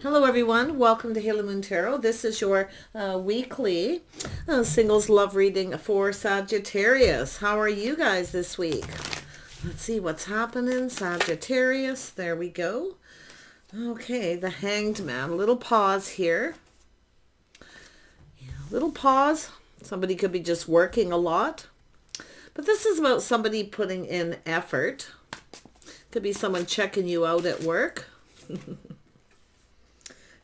Hello everyone, welcome to Halo Moon Tarot. This is your weekly singles love reading for Sagittarius. How are you guys this week? Let's see what's happening. Sagittarius, there we go. Okay, the Hanged Man. A little pause here. Little pause. Somebody could be just working a lot. But this is about somebody putting in effort. Could be someone checking you out at work.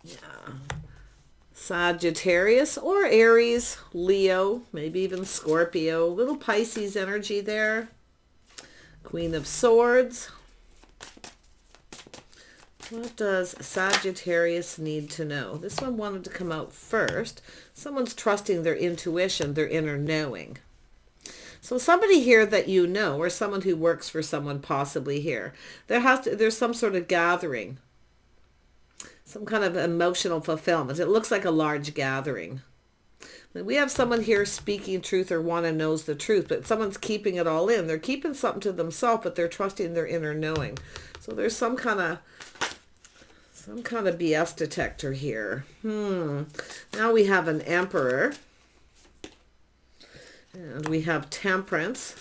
Yeah. Sagittarius or Aries, Leo, maybe even Scorpio. Little Pisces energy there. Queen of Swords. What does Sagittarius need to know? This one wanted to come out first. Someone's trusting their intuition, their inner knowing. So somebody here that you know, or someone who works for someone possibly here. There's some sort of gathering. Some kind of emotional fulfillment. It looks like a large gathering. We have someone here speaking truth or one who knows the truth, but someone's keeping it all in. They're keeping something to themselves, but they're trusting their inner knowing. So there's some kind of BS detector here. Now we have an Emperor. And we have Temperance.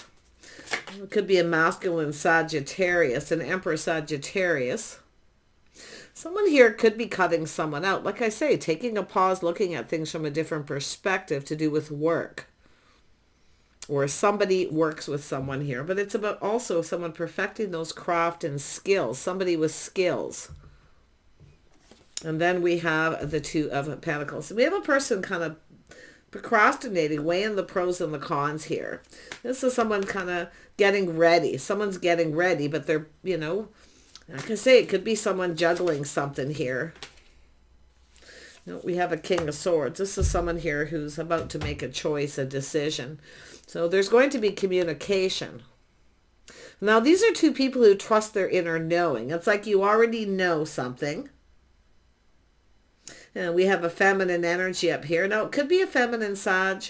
It could be a masculine Sagittarius, an Emperor Sagittarius. Someone here could be cutting someone out. Like I say, taking a pause, looking at things from a different perspective to do with work. Or somebody works with someone here. But it's about also someone perfecting those craft and skills. Somebody with skills. And then we have the Two of Pentacles. We have a person kind of procrastinating, weighing the pros and the cons here. This is someone kind of getting ready. Someone's getting ready, but they're, like I say, it could be someone juggling something here. No, we have a King of Swords. This is someone here who's about to make a choice, a decision. So there's going to be communication. Now, these are two people who trust their inner knowing. It's like you already know something. And we have a feminine energy up here. Now, it could be a feminine Sag,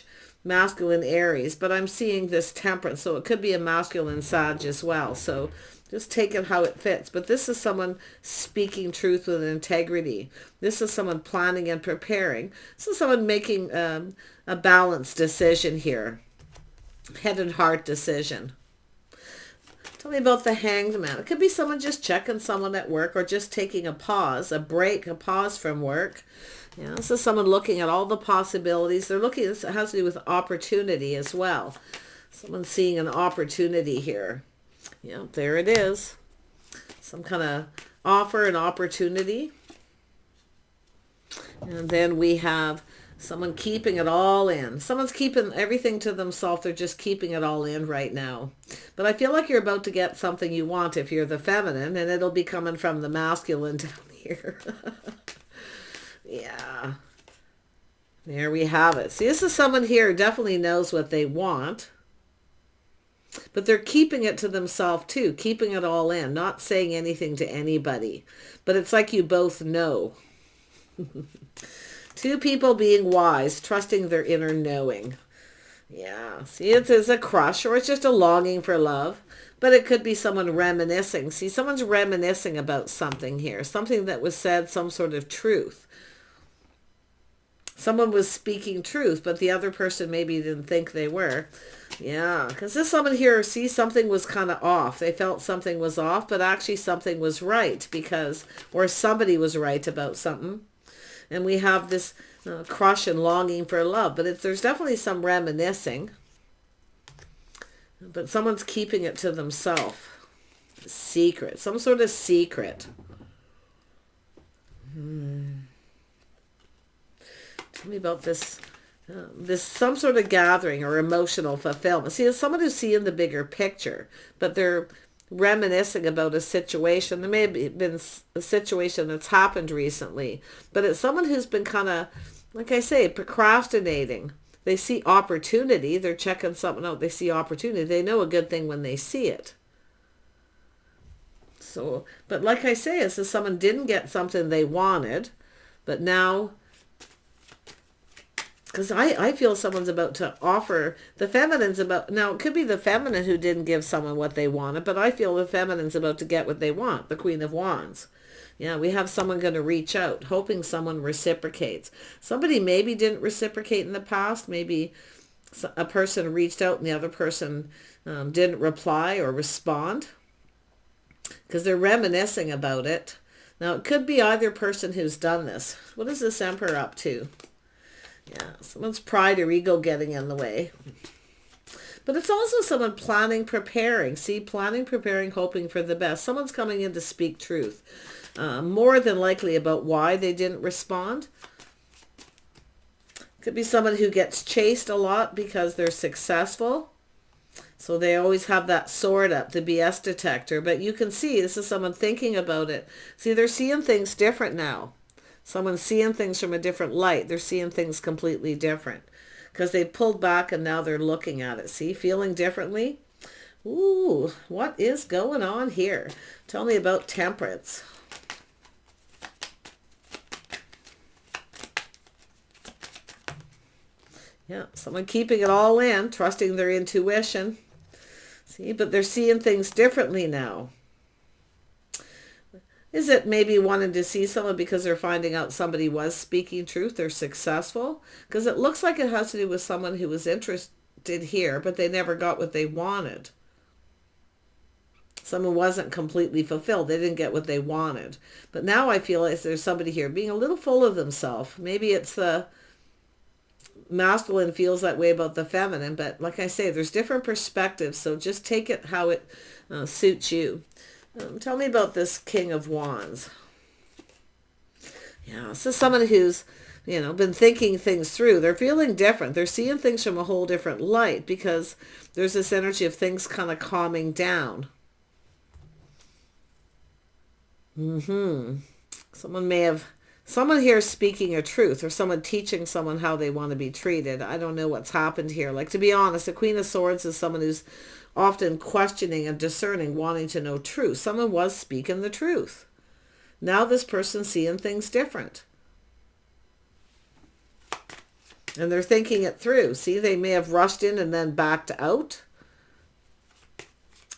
masculine Aries, but I'm seeing this Temperance, so it could be a masculine Sag as well. So just take it how it fits. But this is someone speaking truth with integrity. This is someone planning and preparing. This is someone making a balanced decision here. Head and heart decision. Tell me about the Hanged Man. It could be someone just checking someone at work or just taking a pause, a break, a pause from work. This is someone looking at all the possibilities. They're looking, this has to do with opportunity as well. Someone's seeing an opportunity here. There it is. Some kind of offer, an opportunity. And then we have someone keeping it all in. Someone's keeping everything to themselves. They're just keeping it all in right now. But I feel like you're about to get something you want if you're the feminine, and it'll be coming from the masculine down here. Yeah. There we have it. See, this is someone here who definitely knows what they want. But they're keeping it to themselves too, keeping it all in, not saying anything to anybody. But it's like you both know. Two people being wise, trusting their inner knowing. Yeah, see, it is a crush or it's just a longing for love. But it could be someone reminiscing. See, someone's reminiscing about something here, something that was said, some sort of truth. Someone was speaking truth, but the other person maybe didn't think they were. Yeah, because this someone here, see, something was kind of off. They felt something was off, but actually something was right or somebody was right about something. And we have this crush and longing for love, but there's definitely some reminiscing. But someone's keeping it to themselves. Secret, some sort of secret. Tell me about this. This some sort of gathering or emotional fulfillment. See, it's someone who's seeing the bigger picture, but they're reminiscing about a situation. There may have been a situation that's happened recently, but it's someone who's been kind of, like I say, procrastinating. They see opportunity. They're checking something out. They see opportunity. They know a good thing when they see it. So, but like I say, it's if someone didn't get something they wanted, but now, because I feel someone's about to offer, the feminine's about, now it could be the feminine who didn't give someone what they wanted, but I feel the feminine's about to get what they want, the Queen of Wands. Yeah, we have someone going to reach out, hoping someone reciprocates. Somebody maybe didn't reciprocate in the past. Maybe a person reached out and the other person didn't reply or respond because they're reminiscing about it. Now, it could be either person who's done this. What is this Emperor up to? Yeah, someone's pride or ego getting in the way. But it's also someone planning, preparing. See, planning, preparing, hoping for the best. Someone's coming in to speak truth. More than likely about why they didn't respond. Could be someone who gets chased a lot because they're successful. So they always have that sword up, the BS detector. But you can see this is someone thinking about it. See, they're seeing things different now. Someone's seeing things from a different light. They're seeing things completely different. Because they pulled back and now they're looking at it. See, feeling differently. Ooh, what is going on here? Tell me about temperance. Yeah, someone keeping it all in, trusting their intuition. See, but they're seeing things differently now. Is it maybe wanting to see someone because they're finding out somebody was speaking truth, they're successful? Because it looks like it has to do with someone who was interested here, but they never got what they wanted. Someone wasn't completely fulfilled. They didn't get what they wanted. But now I feel like there's somebody here being a little full of themselves. Maybe it's the masculine feels that way about the feminine, but like I say, there's different perspectives, so just take it how it suits you. Tell me about this King of Wands. Yeah, this is someone who's, been thinking things through. They're feeling different. They're seeing things from a whole different light because there's this energy of things kind of calming down. Someone here is speaking a truth, or someone teaching someone how they want to be treated. I don't know what's happened here. Like, to be honest, the Queen of Swords is someone who's often questioning and discerning, wanting to know truth. Someone was speaking the truth. Now this person's seeing things different. And they're thinking it through. See, they may have rushed in and then backed out.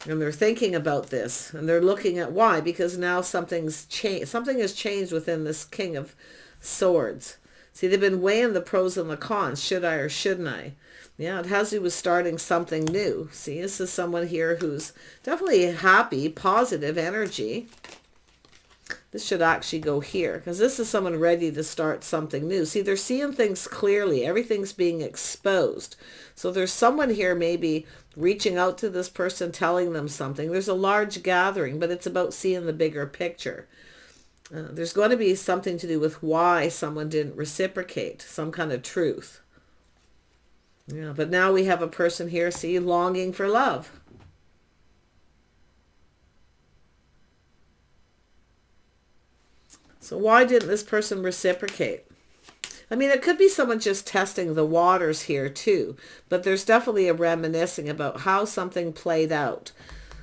And they're thinking about this, and they're looking at why, because now something's changed. Something has changed within this King of Swords. See, they've been weighing the pros and the cons. Should I or shouldn't I? Yeah, it has to do with starting something new. See, this is someone here who's definitely happy, positive energy. This should actually go here, because this is someone ready to start something new. See, they're seeing things clearly. Everything's being exposed. So there's someone here maybe reaching out to this person, telling them something. There's a large gathering, but it's about seeing the bigger picture. There's going to be something to do with why someone didn't reciprocate, some kind of truth. Yeah, but now we have a person here, see, longing for love. So why didn't this person reciprocate? I mean, it could be someone just testing the waters here too, but there's definitely a reminiscing about how something played out.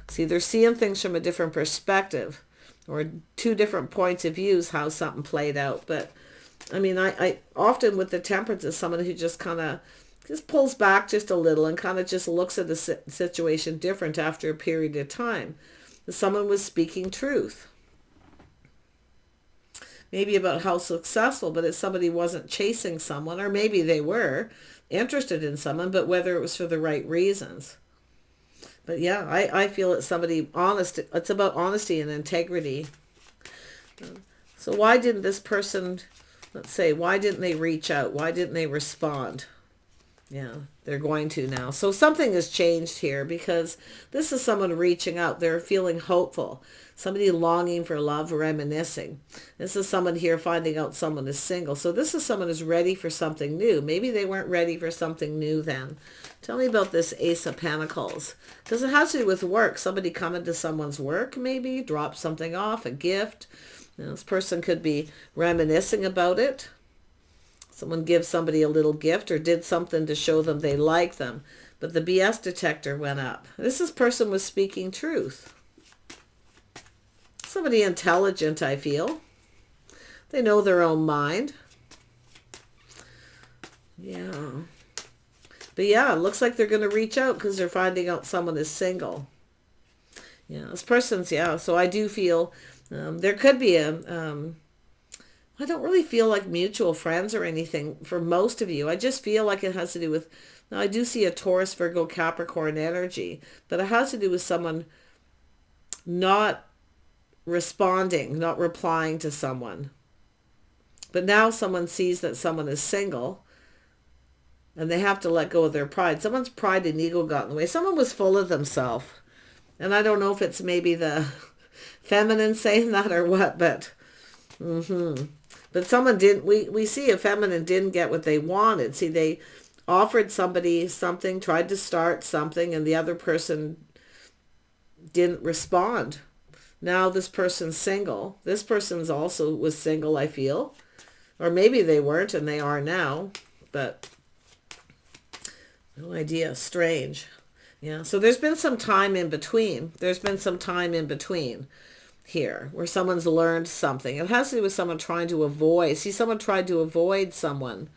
See, they're seeing things from a different perspective, or two different points of views how something played out. But I mean, I often with the temperance is someone who just kind of just pulls back just a little and kind of just looks at the situation different after a period of time. Someone was speaking truth. Maybe about how successful, but if somebody wasn't chasing someone, or maybe they were interested in someone, but whether it was for the right reasons. But yeah, I feel it's somebody honest. It's about honesty and integrity. So why didn't this person, let's say, why didn't they reach out? Why didn't they respond? Yeah, they're going to now. So something has changed here, because this is someone reaching out. They're feeling hopeful. Somebody longing for love, reminiscing. This is someone here finding out someone is single. So this is someone who's ready for something new. Maybe they weren't ready for something new then. Tell me about this Ace of Pentacles. Because it has to do with work. Somebody coming to someone's work, maybe. Drop something off, a gift. This person could be reminiscing about it. Someone gives somebody a little gift or did something to show them they like them. But the BS detector went up. This person was speaking truth. Somebody intelligent, I feel. They know their own mind. Yeah. But yeah, it looks like they're going to reach out because they're finding out someone is single. Yeah, this person's, yeah. So I do feel There could be I don't really feel like mutual friends or anything for most of you. I just feel like it has to do with, now I do see a Taurus, Virgo, Capricorn energy, but it has to do with someone not responding, not replying to someone. But now someone sees that someone is single and they have to let go of their pride. Someone's pride and ego got in the way. Someone was full of themselves. And I don't know if it's maybe the feminine saying that or what, but but someone didn't, we see a feminine didn't get what they wanted. See, they offered somebody something, tried to start something, and the other person didn't respond. Now this person's single. This person's also was single, I feel. Or maybe they weren't and they are now, but no idea. Strange. Yeah, so there's been some time in between. There's been some time in between here where someone's learned something. It has to do with someone trying to avoid. See, someone tried to avoid someone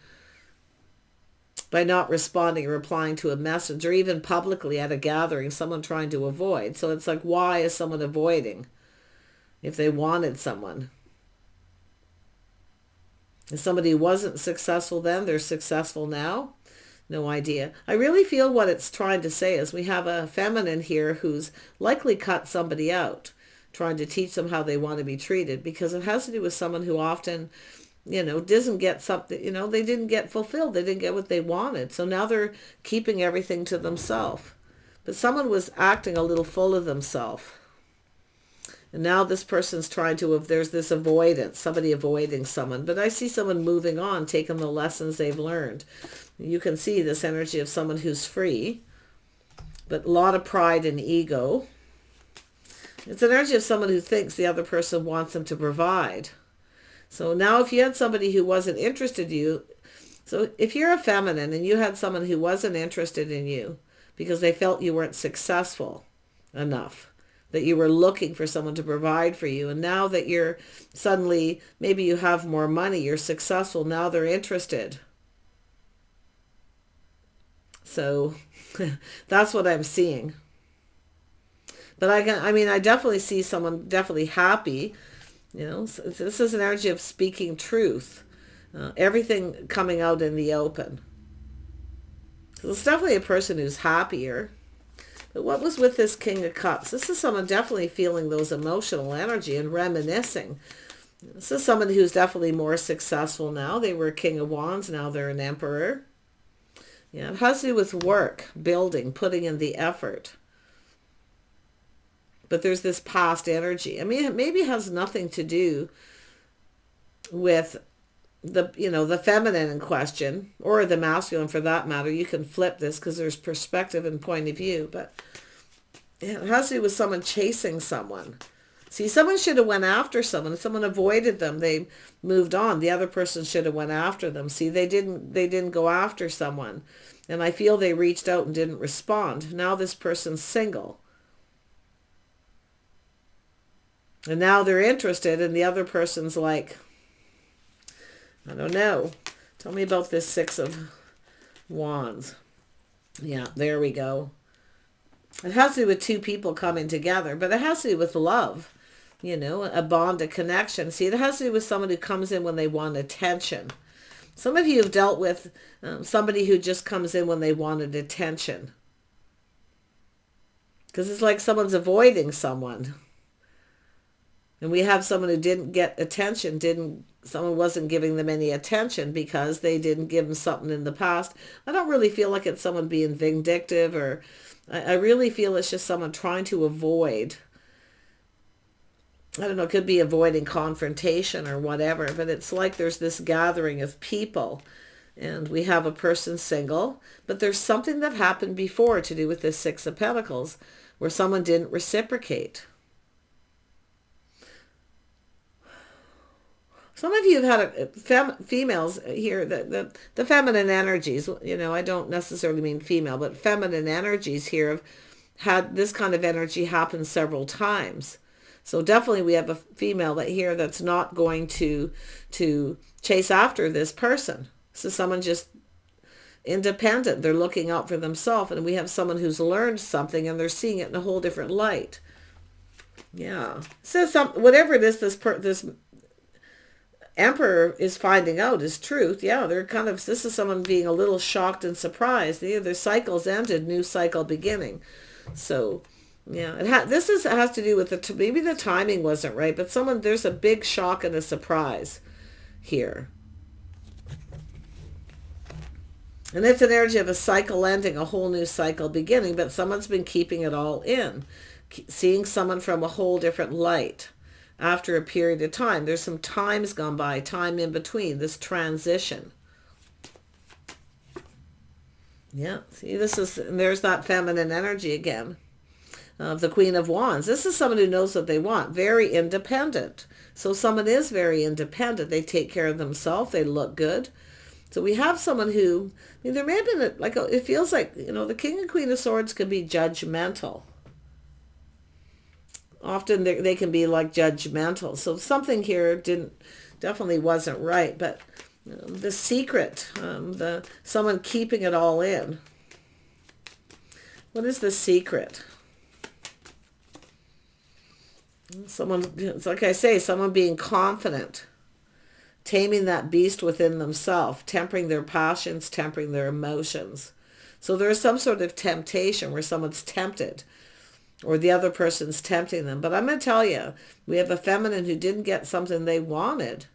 by not responding or replying to a message, or even publicly at a gathering, someone trying to avoid. So it's like, why is someone avoiding if they wanted someone? If somebody wasn't successful then, they're successful now? No idea. I really feel what it's trying to say is we have a feminine here who's likely cut somebody out, trying to teach them how they want to be treated, because it has to do with someone who often, doesn't get something, they didn't get fulfilled. They didn't get what they wanted. So now they're keeping everything to themselves. But someone was acting a little full of themselves. And now this person's trying to, if there's this avoidance, somebody avoiding someone. But I see someone moving on, taking the lessons they've learned. You can see this energy of someone who's free, but a lot of pride and ego. It's an energy of someone who thinks the other person wants them to provide. So now if you had somebody who wasn't interested in you, so if you're a feminine and you had someone who wasn't interested in you because they felt you weren't successful enough, that you were looking for someone to provide for you, and now that you're suddenly, maybe you have more money, you're successful, now they're interested. So that's what I'm seeing. But I definitely see someone definitely happy. This is an energy of speaking truth. Everything coming out in the open. So it's definitely a person who's happier. But what was with this King of Cups? This is someone definitely feeling those emotional energy and reminiscing. This is someone who's definitely more successful now. They were King of Wands, now they're an Emperor. Yeah, it has to do with work, building, putting in the effort. But there's this past energy. It maybe has nothing to do with the feminine in question, or the masculine for that matter. You can flip this because there's perspective and point of view. But it has to do with someone chasing someone. See, someone should have went after someone. If someone avoided them, they moved on. The other person should have went after them. See, they didn't go after someone. And I feel they reached out and didn't respond. Now this person's single. And now they're interested, and the other person's like, I don't know. Tell me about this Six of Wands. Yeah, there we go. It has to do with two people coming together, but it has to do with love. A bond, a connection. See, it has to do with someone who comes in when they want attention. Some of you have dealt with somebody who just comes in when they wanted attention. Because it's like someone's avoiding someone. And we have someone who didn't get attention, someone wasn't giving them any attention because they didn't give them something in the past. I don't really feel like it's someone being vindictive, or I really feel it's just someone trying to avoid, I don't know, it could be avoiding confrontation or whatever, but it's like there's this gathering of people and we have a person single, but there's something that happened before to do with this Six of Pentacles where someone didn't reciprocate. Some of you have had females here, the feminine energies, I don't necessarily mean female, but feminine energies here have had this kind of energy happen several times. So definitely we have a female that's not going to chase after this person. So someone just independent, they're looking out for themselves, and we have someone who's learned something and they're seeing it in a whole different light. Yeah. So whatever it is, this Emperor is finding out is truth. Yeah, they're kind of, this is someone being a little shocked and surprised. Their cycle's ended, new cycle beginning. So, yeah, it has to do with maybe the timing wasn't right, but there's a big shock and a surprise here. And it's an energy of a cycle ending, a whole new cycle beginning, but someone's been keeping it all in, seeing someone from a whole different light after a period of time. There's some times gone by, time in between, this transition. Yeah, see, and there's that feminine energy again of the Queen of Wands. This is someone who knows what they want, very independent. So someone is very independent. They take care of themselves. They look good. So we have someone who, there may have been, it feels like, the King and Queen of Swords can be judgmental. Often they can be like judgmental. So something here definitely wasn't right. But the secret, someone keeping it all in. What is the secret? It's like I say, someone being confident, taming that beast within themselves, tempering their passions, tempering their emotions. So there's some sort of temptation where someone's tempted, or the other person's tempting them. But I'm going to tell you, we have a feminine who didn't get something they wanted.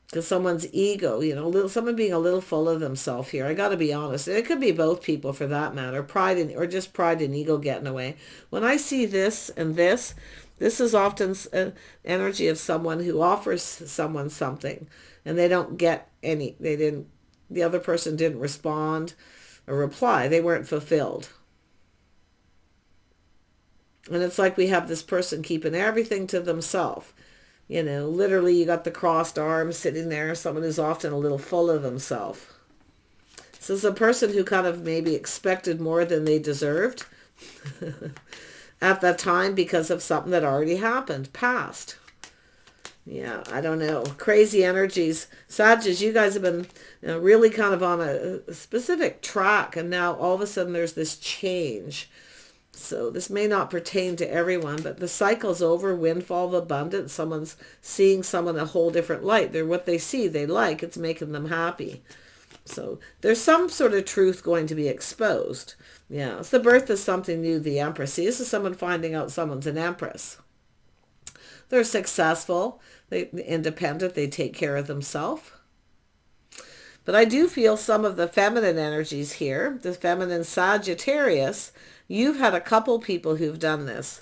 Because someone's ego, someone being a little full of themselves here. I got to be honest. It could be both people for that matter. Or just pride and ego getting away. When I see this and this is often an energy of someone who offers someone something and they don't get the other person didn't respond or reply. They weren't fulfilled. And it's like we have this person keeping everything to themselves. Literally you got the crossed arms sitting there, someone who's often a little full of themselves. So it's a person who kind of maybe expected more than they deserved at that time because of something that already happened, past. Yeah, I don't know. Crazy energies. Sagittarius, you guys have been really kind of on a specific track, and now all of a sudden there's this change. So this may not pertain to everyone, but the cycle's over, windfall of abundance. Someone's seeing someone a whole different light. They're what they see, they like. It's making them happy. So there's some sort of truth going to be exposed. Yeah, it's the birth of something new, the Empress. See, this is someone finding out someone's an Empress. They're successful, they're independent, they take care of themselves. But I do feel some of the feminine energies here, the feminine Sagittarius. You've had a couple people who've done this.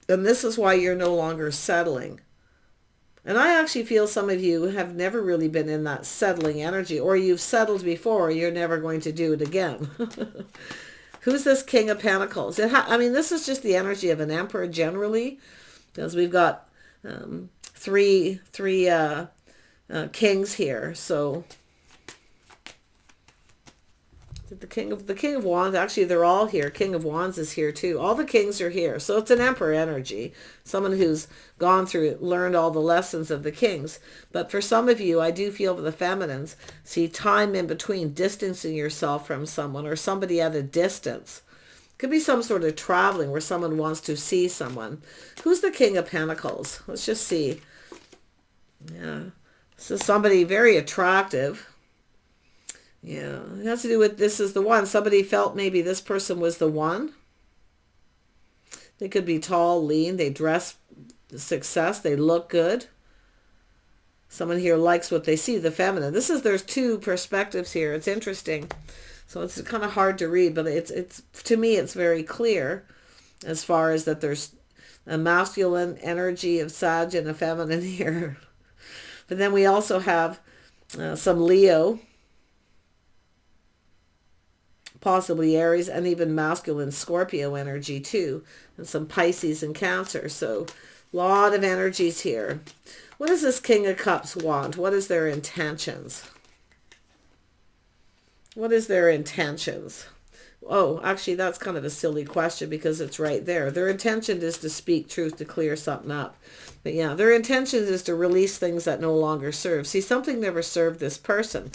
And this is why you're no longer settling. And I actually feel some of you have never really been in that settling energy, or you've settled before, you're never going to do it again. Who's this King of Pentacles? This is just the energy of an emperor generally, because we've got three kings here. So the King of Wands, actually they're all here. King of Wands is here too. All the kings are here. So it's an emperor energy. Someone who's gone through it, learned all the lessons of the kings. But for some of you, I do feel the feminines see time in between, distancing yourself from someone or somebody at a distance. Could be some sort of traveling where someone wants to see someone. Who's the King of Pentacles? Let's just see. Yeah. So somebody very attractive. Yeah, it has to do with this is the one. Somebody felt maybe this person was the one. They could be tall, lean. They dress success. They look good. Someone here likes what they see, the feminine. There's two perspectives here. It's interesting. So it's kind of hard to read, but it's to me, it's very clear as far as that there's a masculine energy of Sag and a feminine here. But then we also have some Leo, possibly Aries, and even masculine Scorpio energy too, and some Pisces and Cancer. So a lot of energies here. What does this King of Cups want? What is their intentions? What is their intentions? Oh, actually, that's kind of a silly question because it's right there. Their intention is to speak truth, to clear something up. But yeah, their intention is to release things that no longer serve. See, something never served this person.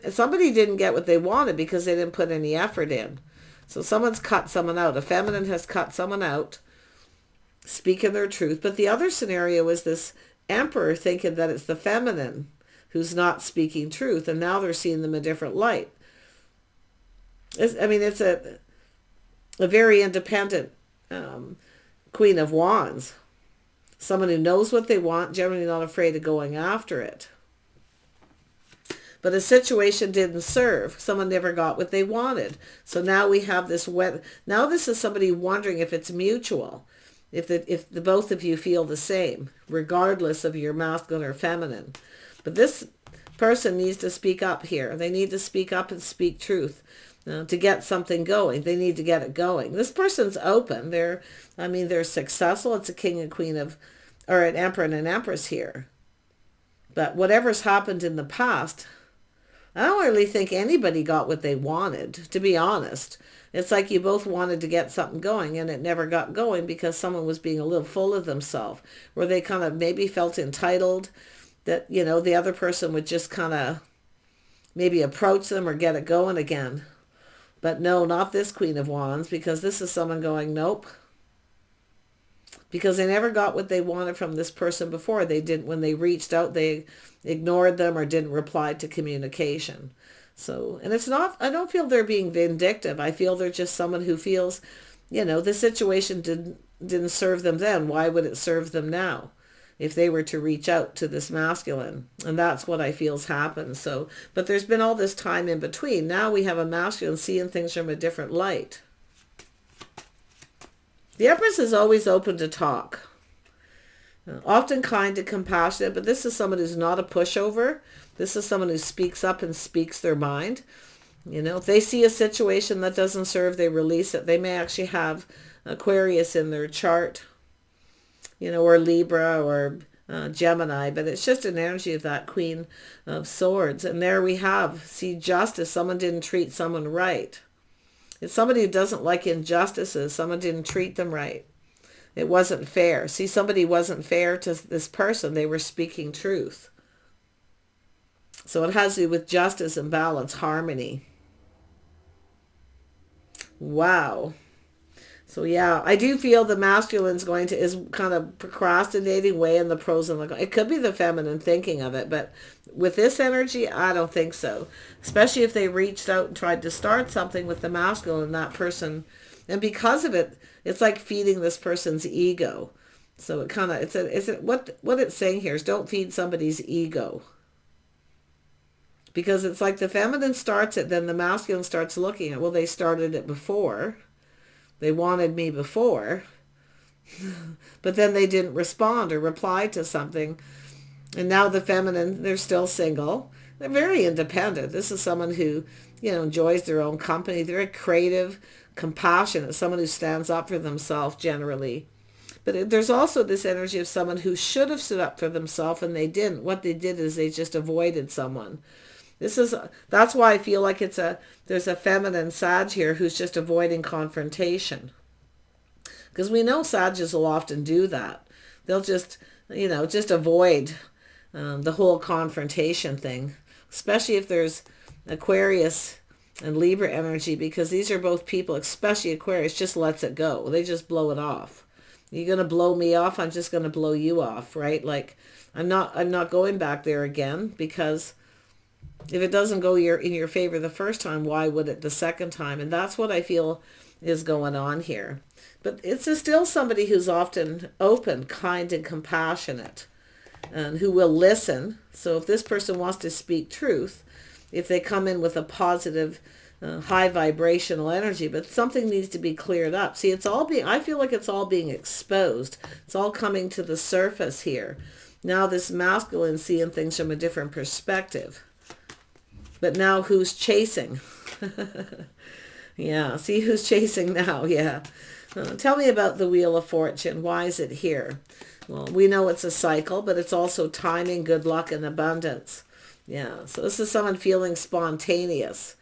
Somebody didn't get what they wanted because they didn't put any effort in. So someone's cut someone out. A feminine has cut someone out speaking their truth. But the other scenario is this Emperor thinking that it's the feminine who's not speaking truth, and now they're seeing them in a different light. It's a very independent Queen of Wands. Someone who knows what they want, generally not afraid of going after it. But a situation didn't serve. Someone never got what they wanted. So now we have this now this is somebody wondering if it's mutual. If the both of you feel the same, regardless of your masculine or feminine. But this person needs to speak up here. They need to speak up and speak truth. To get something going. They need to get it going. This person's open. They're successful. It's a king and queen or an emperor and an empress here. But whatever's happened in the past, I don't really think anybody got what they wanted, to be honest. It's like you both wanted to get something going and it never got going because someone was being a little full of themselves, where they kind of maybe felt entitled that, the other person would just kind of maybe approach them or get it going again. But no, not this Queen of Wands, because this is someone going, nope. Because they never got what they wanted from this person before. They didn't, when they reached out, they ignored them or didn't reply to communication. So, and it's not, I don't feel they're being vindictive. I feel they're just someone who feels, the situation didn't serve them then. Why would it serve them now? If they were to reach out to this masculine. And that's what I feel's happened. So, but there's been all this time in between. Now we have a masculine seeing things from a different light. The Empress is always open to talk. Often kind and compassionate, but this is someone who's not a pushover. This is someone who speaks up and speaks their mind. If they see a situation that doesn't serve, they release it. They may actually have Aquarius in their chart. Or Libra or Gemini, but it's just an energy of that Queen of Swords. And there we have, see, justice. Someone didn't treat someone right. It's somebody who doesn't like injustices. Someone didn't treat them right. It wasn't fair. See, somebody wasn't fair to this person. They were speaking truth. So it has to do with justice and balance, harmony. Wow. So yeah, I do feel the masculine's is kind of procrastinating, weighing the pros and the cons. It could be the feminine thinking of it, but with this energy, I don't think so. Especially if they reached out and tried to start something with the masculine, that person, and because of it, it's like feeding this person's ego. So it kind of, what it's saying here is don't feed somebody's ego. Because it's like the feminine starts it, then the masculine starts looking at, well, they started it before. They wanted me before, but then they didn't respond or reply to something. And now the feminine, they're still single. They're very independent. This is someone who, enjoys their own company. They're very creative, compassionate, someone who stands up for themselves generally. But there's also this energy of someone who should have stood up for themselves and they didn't. What they did is they just avoided someone. That's why I feel like there's a feminine Sag here who's just avoiding confrontation. Because we know Sages will often do that. They'll just avoid the whole confrontation thing. Especially if there's Aquarius and Libra energy, because these are both people, especially Aquarius, just lets it go. They just blow it off. You're going to blow me off, I'm just going to blow you off, right? Like, I'm not going back there again, because if it doesn't go in your favor the first time, why would it the second time? And that's what I feel is going on here. But it's still somebody who's often open, kind, and compassionate, and who will listen. So if this person wants to speak truth, if they come in with a positive, high vibrational energy, but something needs to be cleared up. See, I feel like it's all being exposed. It's all coming to the surface here. Now this masculine seeing things from a different perspective. But now who's chasing? Yeah, see who's chasing now, yeah. Tell me about the Wheel of Fortune. Why is it here? Well, we know it's a cycle, but it's also timing, good luck, and abundance. Yeah, so this is someone feeling spontaneous.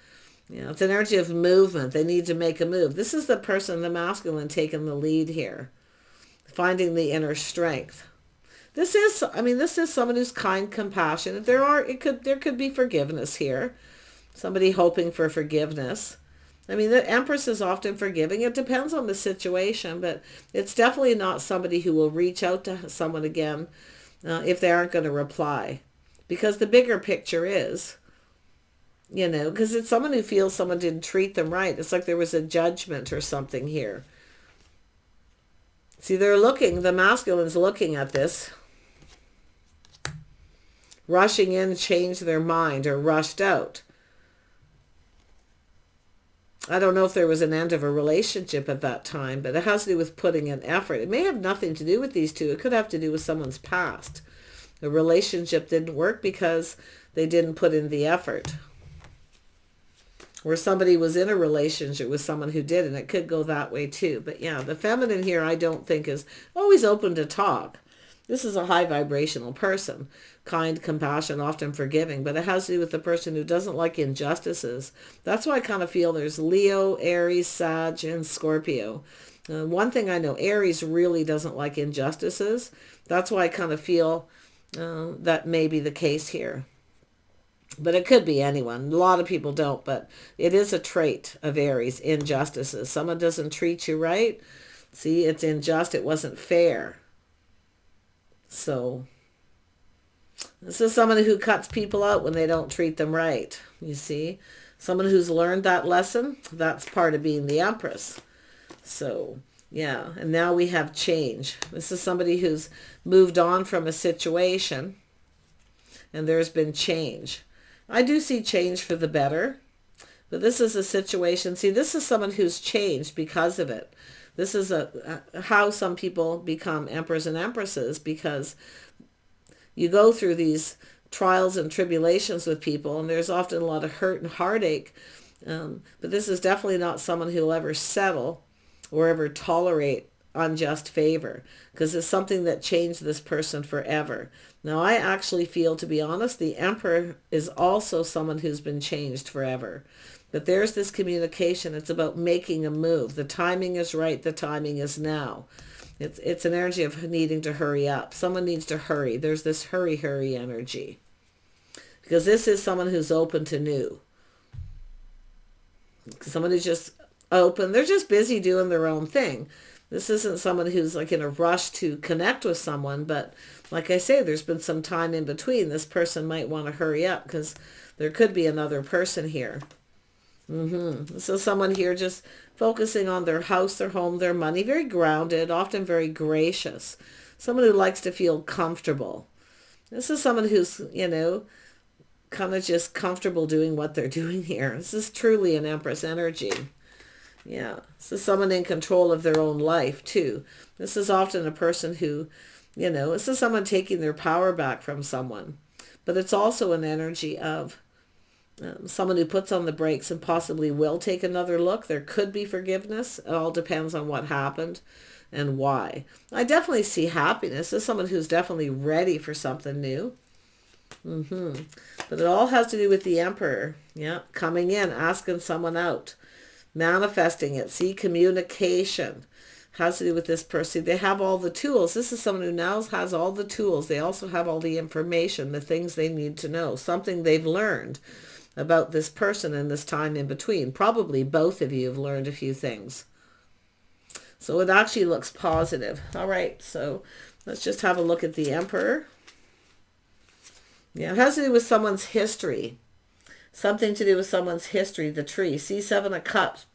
Yeah, it's an energy of movement. They need to make a move. This is the person, the masculine, taking the lead here. Finding the inner strength. This is someone who's kind, compassionate. There could be forgiveness here. Somebody hoping for forgiveness. I mean, the Empress is often forgiving. It depends on the situation, but it's definitely not somebody who will reach out to someone again if they aren't going to reply. Because the bigger picture is, you know, because it's someone who feels someone didn't treat them right. It's like there was a judgment or something here. See, they're looking, the masculine's looking at this, rushing in, changed their mind or rushed out. I don't know if there was an end of a relationship at that time, but it has to do with putting in effort. It may have nothing to do with these two. It could have to do with someone's past. The relationship didn't work because they didn't put in the effort. Or somebody was in a relationship with someone who did, and it could go that way too. But yeah, the feminine here I don't think is always open to talk. This is a high vibrational person. Kind, compassion, often forgiving, but it has to do with the person who doesn't like injustices. That's why I kind of feel there's Leo, Aries, Sag, and Scorpio. One thing I know, Aries really doesn't like injustices. That's why I kind of feel that may be the case here. But it could be anyone. A lot of people don't, but it is a trait of Aries, injustices. Someone doesn't treat you right. See, it's unjust. It wasn't fair. So this is someone who cuts people out when they don't treat them right. You see, someone who's learned that lesson, that's part of being the Empress. So yeah, and now we have change. This is somebody who's moved on from a situation and there's been change. I do see change for the better, but this is a situation. See, this is someone who's changed because of it. This is how some people become emperors and empresses, because you go through these trials and tribulations with people, and there's often a lot of hurt and heartache. But this is definitely not someone who will ever settle or ever tolerate unjust favor, because it's something that changed this person forever. Now, I actually feel, to be honest, the Emperor is also someone who's been changed forever. But there's this communication. It's about making a move. The timing is right. The timing is now. It's an energy of needing to hurry up. Someone needs to hurry. There's this hurry energy. Because this is someone who's open to new. Someone who's just open. They're just busy doing their own thing. This isn't someone who's like in a rush to connect with someone, but like I say, there's been some time in between. This person might want to hurry up because there could be another person here. So someone here just focusing on their house, their home, their money, very grounded, often very gracious. Someone who likes to feel comfortable. This is someone who's, you know, kind of just comfortable doing what they're doing here. This is truly an Empress energy. Yeah, this is someone in control of their own life too. This is often a person who, you know, this is someone taking their power back from someone. But it's also an energy of someone who puts on the brakes and possibly will take another look. There could be forgiveness. It all depends on what happened and why. I definitely see happiness. This is someone who's definitely ready for something new. But it all has to do with the Emperor. Yeah, coming in, asking someone out. Manifesting it. See, communication has to do with this person. They have all the tools. This is someone who now has all the tools. They also have all the information, the things they need to know, something they've learned about this person in this time in between. Probably both of you have learned a few things. So it actually looks positive. All right, so let's just have a look at the Emperor. Yeah, it has to do with someone's history. Something to do with someone's history, the tree. See, Seven of Cups.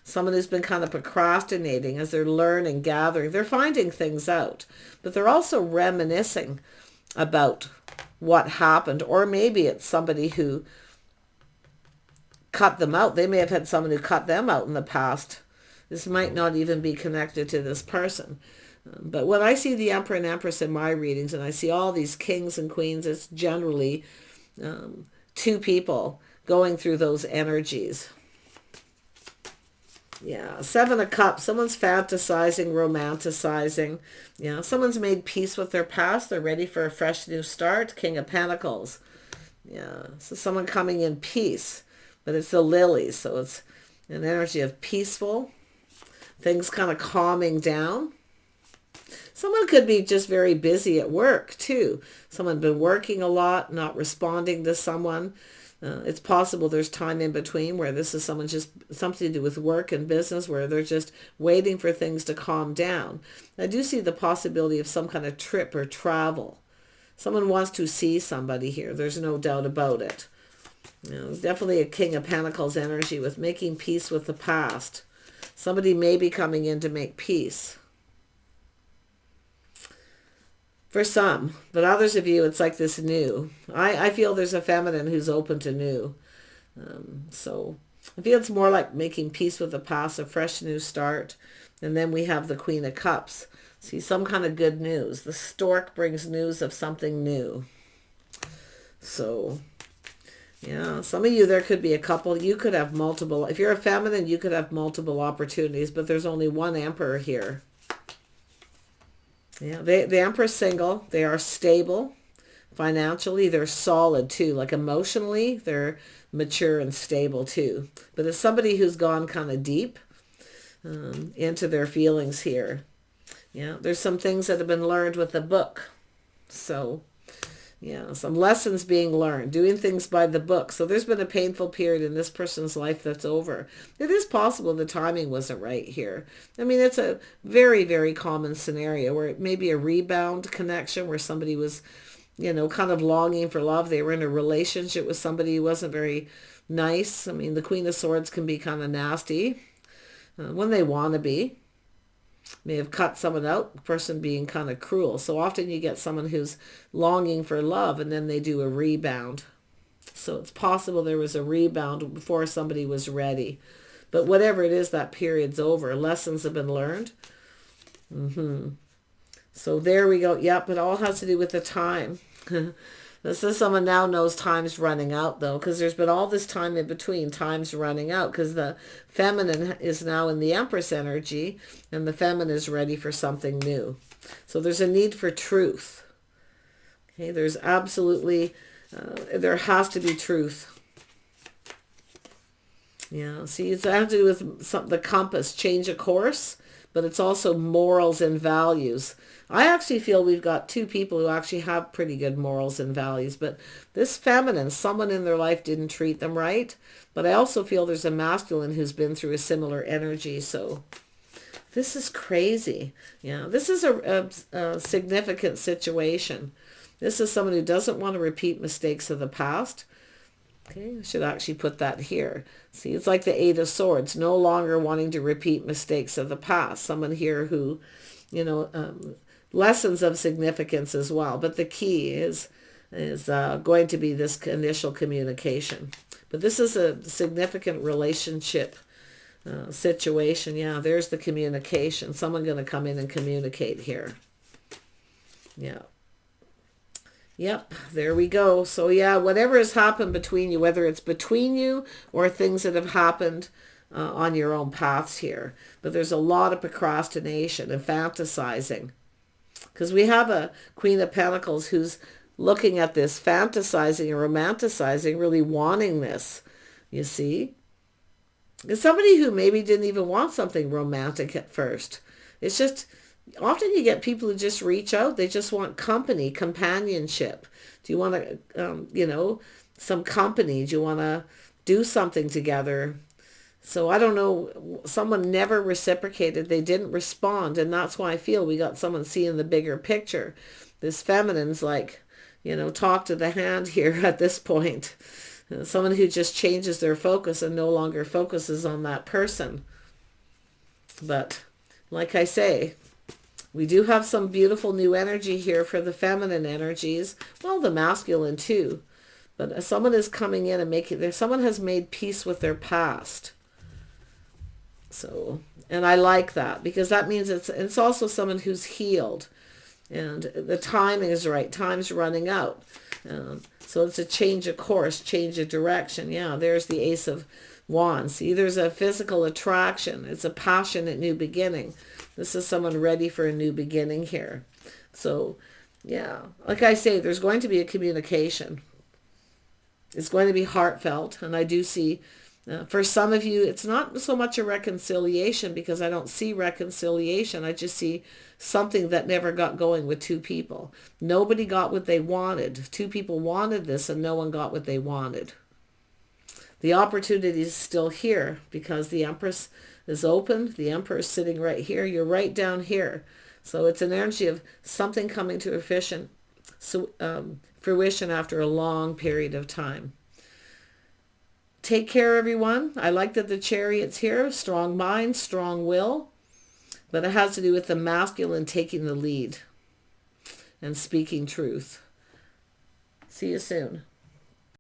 Someone who's been kind of procrastinating as they're learning, gathering. They're finding things out. But they're also reminiscing about what happened. Or maybe it's somebody who cut them out. They may have had someone who cut them out in the past. This might not even be connected to this person. But when I see the Emperor and Empress in my readings, and I see all these kings and queens, it's generally two people going through those energies. Yeah, Seven of Cups. Someone's fantasizing, romanticizing. Yeah, someone's made peace with their past. They're ready for a fresh new start. King of Pentacles. Yeah, so someone coming in peace. But it's the lilies, so it's an energy of peaceful. Things kind of calming down. Someone could be just very busy at work too. Someone been working a lot, not responding to someone. It's possible there's time in between where this is someone just something to do with work and business where they're just waiting for things to calm down. I do see the possibility of some kind of trip or travel. Someone wants to see somebody here. There's no doubt about it. Definitely a King of Pentacles energy with making peace with the past. Somebody may be coming in to make peace. For some, but others of you, it's like this new. I feel there's a feminine who's open to new. So I feel it's more like making peace with the past, a fresh new start. And then we have the Queen of Cups. See, some kind of good news. The stork brings news of something new. So, yeah, some of you, there could be a couple. You could have multiple. If you're a feminine, you could have multiple opportunities, but there's only one emperor here. Yeah, the Empress single. They are stable. Financially, they're solid too. Like emotionally, they're mature and stable too. But it's somebody who's gone kind of deep into their feelings here. Yeah, there's some things that have been learned with the book. So, yeah, some lessons being learned, doing things by the book. So there's been a painful period in this person's life that's over. It is possible the timing wasn't right here. I mean, it's a very, very common scenario where it may be a rebound connection where somebody was, kind of longing for love. They were in a relationship with somebody who wasn't very nice. I mean, the Queen of Swords can be kind of nasty when they want to be. May have cut someone out, the person being kind of cruel. So often you get someone who's longing for love and then they do a rebound. So it's possible there was a rebound before somebody was ready. But whatever it is, that period's over. Lessons have been learned. So there we go. Yep, it all has to do with the time. This is someone now knows time's running out, though, because there's been all this time in between. Time's running out because the feminine is now in the Empress energy and the feminine is ready for something new. So there's a need for truth. Okay, there's absolutely, there has to be truth. Yeah, see, it's has to do with the compass, change of course, but it's also morals and values. I actually feel we've got two people who actually have pretty good morals and values, but this feminine, someone in their life didn't treat them right. But I also feel there's a masculine who's been through a similar energy. So this is crazy. Yeah, this is a significant situation. This is someone who doesn't want to repeat mistakes of the past. Okay, I should actually put that here. See, it's like the Eight of Swords, no longer wanting to repeat mistakes of the past. Someone here who, lessons of significance as well. But the key is going to be this initial communication. But this is a significant relationship situation. Yeah, there's the communication. Someone going to come in and communicate here. Yeah. Yep, there we go. So yeah, whatever has happened between you, whether it's between you or things that have happened on your own paths here. But there's a lot of procrastination and fantasizing. Because we have a Queen of Pentacles who's looking at this, fantasizing and romanticizing, really wanting this, you see. It's somebody who maybe didn't even want something romantic at first. It's just, often you get people who just reach out. They just want company, companionship. Do you want to, some company? Do you want to do something together? So I don't know, someone never reciprocated. They didn't respond. And that's why I feel we got someone seeing the bigger picture. This feminine's like, talk to the hand here at this point. Someone who just changes their focus and no longer focuses on that person. But like I say, we do have some beautiful new energy here for the feminine energies. Well, the masculine too. But someone is coming in and someone has made peace with their past. So, and I like that because that means it's also someone who's healed and the timing is right. Time's running out. So it's a change of course, change of direction. Yeah, there's the Ace of Wands. See, there's a physical attraction. It's a passionate new beginning. This is someone ready for a new beginning here. So, yeah, like I say, there's going to be a communication. It's going to be heartfelt. And I do see, for some of you, it's not so much a reconciliation because I don't see reconciliation. I just see something that never got going with two people. Nobody got what they wanted. Two people wanted this and no one got what they wanted. The opportunity is still here because the Empress is open. The Emperor is sitting right here. You're right down here. So it's an energy of something coming to fruition after a long period of time. Take care, everyone. I like that the Chariot's here. Strong mind, strong will. But it has to do with the masculine taking the lead and speaking truth. See you soon.